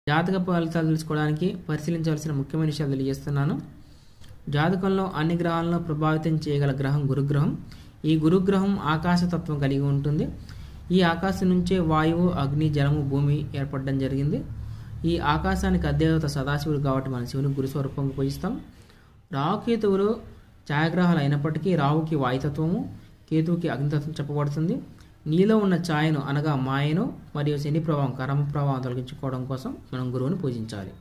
జాతక ఫలితాలు తెలుసుకోవడానికి పరిశీలించవలసిన ముఖ్యమైన విషయాలు తెలియజేస్తున్నాను. జాతకంలో అన్ని గ్రహాలను ప్రభావితం చేయగల గ్రహం గురుగ్రహం. ఈ గురుగ్రహం ఆకాశతత్వం కలిగి ఉంటుంది. ఈ ఆకాశం నుంచే వాయువు, అగ్ని, జలము, భూమి ఏర్పడడం జరిగింది. ఈ ఆకాశానికి అధిదేవత సదాశివుడు కాబట్టి మన శివుని గురు స్వరూపంగా పూజిస్తాం. రాహుకేతువులు ఛాయాగ్రహాలు అయినప్పటికీ రాహుకి వాయుతత్వము, కేతువుకి అగ్నితత్వం చెప్పబడుతుంది. నీలో ఉన్న ఛాయను అనగా మాయను మరియు శని ప్రభావం, కర్మ ప్రభావం తొలగించుకోవడం కోసం మనం గురువుని పూజించాలి.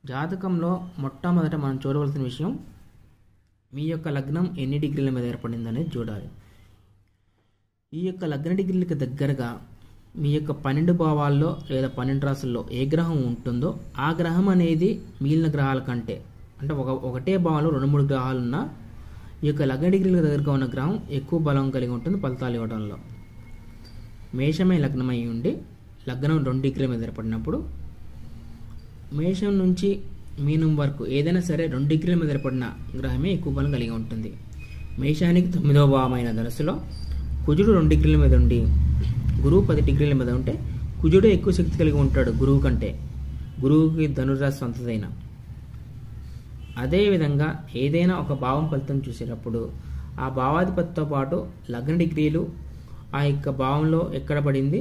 జాతకంలో మొట్టమొదట మనం చూడవలసిన విషయం మీ యొక్క లగ్నం ఎన్ని డిగ్రీల మీద ఏర్పడింది అనేది చూడాలి. ఈ యొక్క లగ్న డిగ్రీలకు దగ్గరగా మీ యొక్క 12 భావాల్లో లేదా 12 రాశుల్లో ఏ గ్రహం ఉంటుందో ఆ గ్రహం అనేది మిగిలిన గ్రహాల కంటే, అంటే ఒకటే భావంలో 2-3 గ్రహాలు ఉన్న ఈ యొక్క లగ్న డిగ్రీలకు దగ్గరగా ఉన్న గ్రహం ఎక్కువ బలం కలిగి ఉంటుంది ఫలితాలు ఇవ్వడంలో. మేషమే లగ్నమై ఉండి లగ్నం 2 డిగ్రీల మీద ఏర్పడినప్పుడు మేషం నుంచి మీనం వరకు ఏదైనా సరే 2 డిగ్రీల మీద ఏర్పడిన గ్రహమే ఎక్కువ బలం కలిగి ఉంటుంది. మేషానికి 9వ భావమైన ధనుసులో కుజుడు 2 డిగ్రీల మీద ఉండి గురువు 10 డిగ్రీల మీద ఉంటే కుజుడే ఎక్కువ శక్తి కలిగి ఉంటాడు గురువు కంటే. గురువుకి ధనురాశి సొంతదైన. అదేవిధంగా ఏదైనా ఒక భావం ఫలితం చూసేటప్పుడు ఆ భావాధిపతితో పాటు లగ్న డిగ్రీలు ఆ యొక్క భావంలో ఎక్కడ పడింది,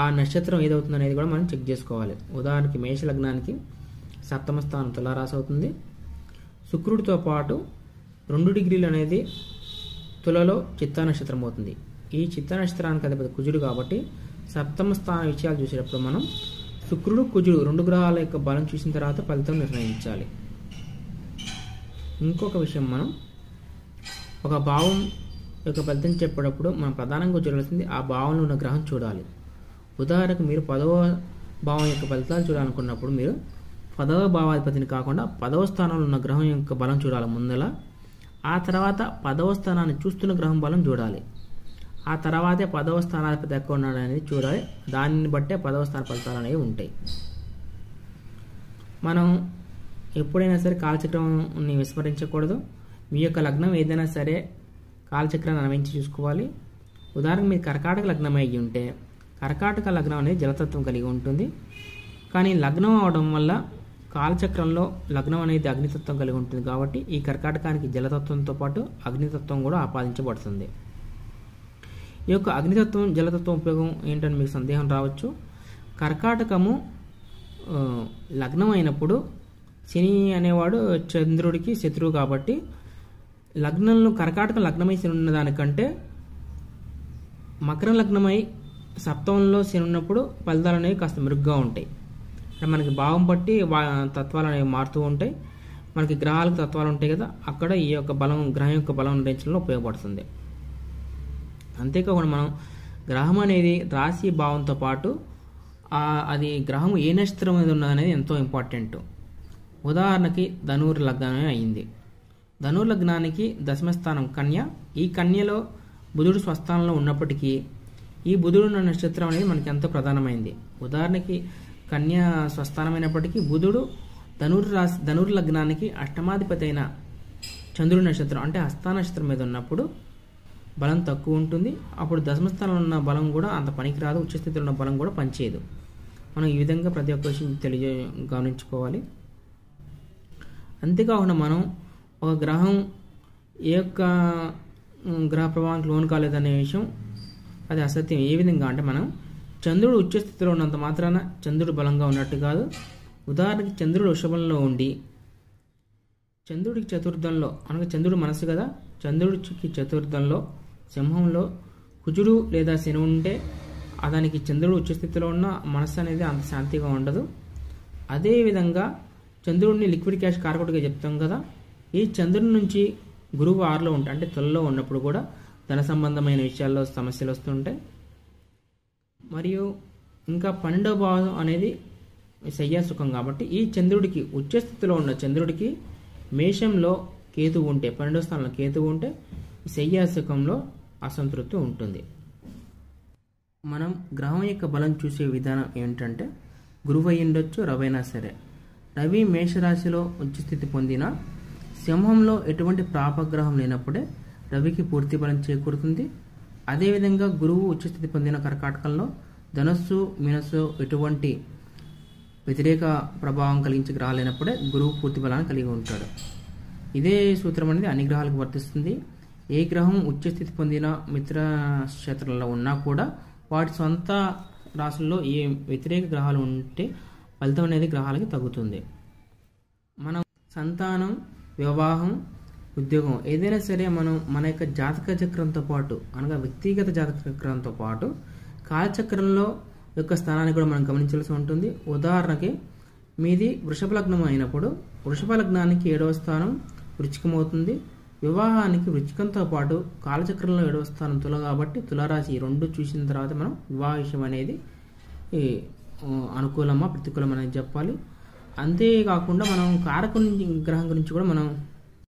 ఆ నక్షత్రం ఏదవుతుంది అనేది కూడా మనం చెక్ చేసుకోవాలి. ఉదాహరణకి మేష లగ్నానికి 7వ స్థానం తులారాశి అవుతుంది. శుక్రుడితో పాటు 2 డిగ్రీలు అనేది తులలో చిత్తా నక్షత్రం అవుతుంది. ఈ చిత్తా నక్షత్రానికి అధిపతి కుజుడు కాబట్టి 7వ స్థాన విషయాలు చూసేటప్పుడు మనం శుక్రుడు, కుజుడు 2 గ్రహాల యొక్క బలం చూసిన తర్వాత ఫలితం నిర్ణయించాలి. ఇంకొక విషయం, మనం ఒక భావం యొక్క ఫలితం చెప్పేటప్పుడు మనం ప్రధానంగా చూడాల్సింది ఆ భావంలో ఉన్న గ్రహం చూడాలి. ఉదాహరణకు మీరు 10వ భావం యొక్క ఫలితాలు చూడాలనుకున్నప్పుడు మీరు 10వ భావాధిపతిని కాకుండా 10వ స్థానంలో ఉన్న గ్రహం యొక్క బలం చూడాలి ముందల. ఆ తర్వాత 10వ స్థానాన్ని చూస్తున్న గ్రహం బలం చూడాలి. ఆ తర్వాతే 10వ స్థానాధిపతి ఎక్కడ ఉన్నాడు అనేది చూడాలి. దానిని బట్టే 10వ స్థాన ఫలితాలు అనేవి ఉంటాయి. మనం ఎప్పుడైనా సరే కాలచక్రాన్ని విస్మరించకూడదు. మీ యొక్క లగ్నం ఏదైనా సరే కాలచక్రాన్ని అనువయించి చూసుకోవాలి. ఉదాహరణకు మీరు కర్కాటక లగ్నం అయ్యి ఉంటే కర్కాటక లగ్నం అనేది జలతత్వం కలిగి ఉంటుంది. కానీ లగ్నం అవడం వల్ల కాలచక్రంలో లగ్నం అనేది అగ్నితత్వం కలిగి ఉంటుంది కాబట్టి ఈ కర్కాటకానికి జలతత్వంతో పాటు అగ్నితత్వం కూడా ఆపాదించబడుతుంది. ఈ యొక్క అగ్నితత్వం జలతత్వం ఉపయోగం ఏంటని మీకు సందేహం రావచ్చు. కర్కాటకము లగ్నం అయినప్పుడు శని అనేవాడు చంద్రుడికి శత్రువు కాబట్టి లగ్నంలో కర్కాటకం లగ్నమై శని ఉన్న దానికంటే మకరం లగ్నమై సప్తమంలో శని ఉన్నప్పుడు ఫలితాలు అనేవి కాస్త మెరుగ్గా ఉంటాయి. మనకి భావం బట్టి తత్వాలు అనేవి మారుతూ ఉంటాయి. మనకి గ్రహాలకు తత్వాలు ఉంటాయి కదా, అక్కడ ఈ యొక్క బలం గ్రహం యొక్క బలం నిర్ణయించడంలో ఉపయోగపడుతుంది. అంతేకాకుండా మనం గ్రహం అనేది రాశి భావంతో పాటు అది గ్రహం ఏ నక్షత్రం మీద ఉన్నదనేది ఎంతో ఇంపార్టెంట్. ఉదాహరణకి ధనుర్ లగ్నమే అయింది. ధనుర్ లగ్నానికి 10వ స్థానం కన్య. ఈ కన్యలో బుధుడు స్వస్థానంలో ఉన్నప్పటికీ ఈ బుధుడు ఉన్న నక్షత్రం అనేది మనకి ఎంతో ప్రధానమైంది. ఉదాహరణకి కన్య స్వస్థానమైనప్పటికీ బుధుడు ధనుర్ లగ్నానికి అష్టమాధిపతి అయిన చంద్రుడి నక్షత్రం అంటే హస్త నక్షత్రం మీద ఉన్నప్పుడు బలం తక్కువ ఉంటుంది. అప్పుడు 10వ స్థానంలో ఉన్న బలం కూడా అంత పనికిరాదు. ఉచ్చస్థితిలో ఉన్న బలం కూడా పనిచేయదు. మనం ఈ విధంగా ప్రతి ఒక్క విషయం గమనించుకోవాలి. అంతేకాకుండా మనం ఒక గ్రహం ఏ యొక్క గ్రహ ప్రభావానికి లోను కాలేదనే విషయం అది అసత్యం. ఏ విధంగా అంటే మనం చంద్రుడు ఉచ్చస్థితిలో ఉన్నంత మాత్రాన చంద్రుడు బలంగా ఉన్నట్టు కాదు. ఉదాహరణకి చంద్రుడు వృషభంలో ఉండి చంద్రుడికి చతుర్థంలో అనగా చంద్రుడు మనసు కదా, చంద్రుడికి చతుర్థంలో సింహంలో కుజుడు లేదా శని ఉంటే దానికి చంద్రుడు ఉచ్చస్థితిలో ఉన్న మనస్సు అనేది అంత శాంతిగా ఉండదు. అదేవిధంగా చంద్రుడిని లిక్విడ్ క్యాష్ కారకుడిగా చెప్తాం కదా, ఈ చంద్రుడి నుంచి గురువు 6లో ఉంటాయి అంటే తులలో ఉన్నప్పుడు కూడా ధన సంబంధమైన విషయాల్లో సమస్యలు వస్తుంటాయి. మరియు ఇంకా 12వ భావం అనేది శయ్యాసుఖం కాబట్టి ఈ చంద్రుడికి ఉచ్చస్థితిలో ఉన్న చంద్రుడికి మేషంలో కేతువు ఉంటే 12వ స్థానంలో కేతువు ఉంటే శయ్యాసుఖంలో అసంతృప్తి ఉంటుంది. మనం గ్రహం యొక్క బలం చూసే విధానం ఏంటంటే గురువు అయి ఉండొచ్చు, రవైనా సరే. రవి మేషరాశిలో ఉచ్చస్థితి పొందిన సింహంలో ఎటువంటి ప్రాపగ్రహం లేనప్పుడే రవికి పూర్తి బలం చేకూరుతుంది. అదేవిధంగా గురువు ఉచ్చస్థితి పొందిన కర్కాటకంలో ధనస్సు మీనస్సు ఎటువంటి వ్యతిరేక ప్రభావం కలిగించే గ్రహాలు అయినప్పుడే గురువు పూర్తి బలాన్ని కలిగి ఉంటాడు. ఇదే సూత్రం అనేది అన్ని గ్రహాలకు వర్తిస్తుంది. ఏ గ్రహం ఉచ్చస్థితి పొందిన మిత్ర క్షేత్రంలో ఉన్నా కూడా వాటి సొంత రాశుల్లో ఏ వ్యతిరేక గ్రహాలు ఉంటే ఫలితం అనేది గ్రహాలకి తగ్గుతుంది. మనం సంతానం, వివాహం, ఉద్యోగం ఏదైనా సరే మనం మన యొక్క జాతక చక్రంతో పాటు అనగా వ్యక్తిగత జాతక చక్రంతో పాటు కాలచక్రంలో యొక్క స్థానాన్ని కూడా మనం గమనించాల్సి ఉంటుంది. ఉదాహరణకి మీది వృషభ లగ్నం అయినప్పుడు వృషభ లగ్నానికి 7వ స్థానం వృచ్చికం అవుతుంది. వివాహానికి వృచ్చికంతో పాటు కాలచక్రంలో 7వ స్థానం తుల కాబట్టి తులారాశి ఈ రెండు చూసిన తర్వాత మనం వివాహ విషయం అనేది అనుకూలమా ప్రతికూలమా అనేది చెప్పాలి. అంతేకాకుండా మనం కారకుని గ్రహం గురించి కూడా మనం